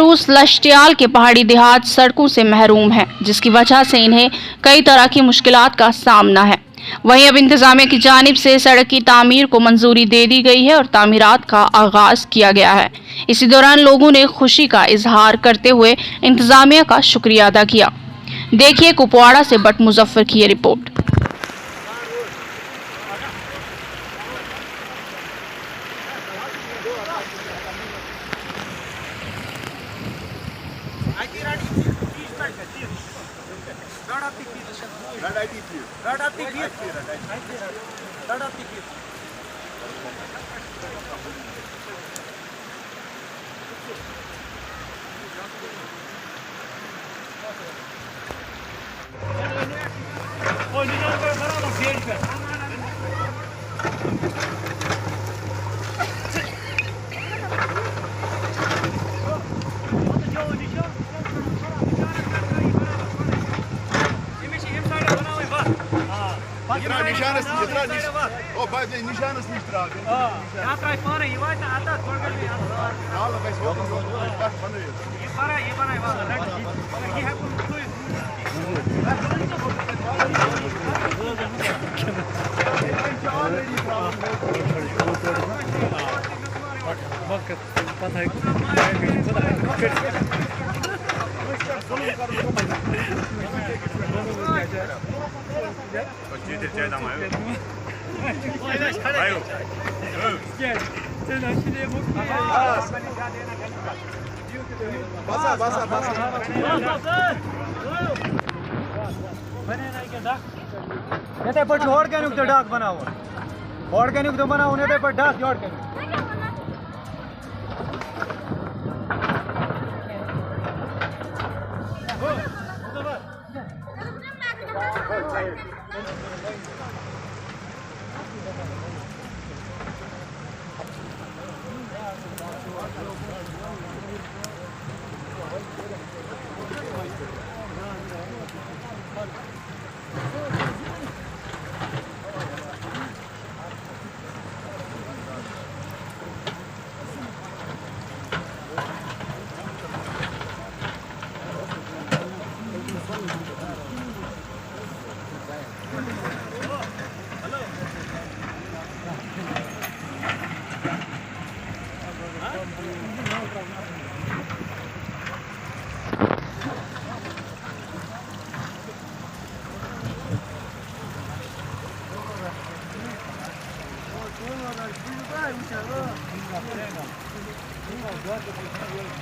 खड़ूस लश्टियाल के पहाड़ी देहात सड़कों से महरूम है, जिसकी वजह से इन्हें कई तरह की मुश्किलात का सामना है। वहीं अब इंतजामिया की जानिब से सड़क की तामीर को मंजूरी दे दी गई है और तामीरात का आगाज किया गया है। इसी दौरान लोगों ने खुशी का इजहार करते हुए इंतजामिया का शुक्रिया अदा किया। देखिए कुपवाड़ा से बट मुजफ्फर की ये report. Nişanız nicht tragen. Ja, drei vorne, je weiter, anders, folgen wir anders. Alle bij school, wacht van nu. Je para, je hebt een goeie. ये पर छोड़ के नुकते डाक बनाओ छोड़ के नुकते बनाओ ने पर डाक जोड़ के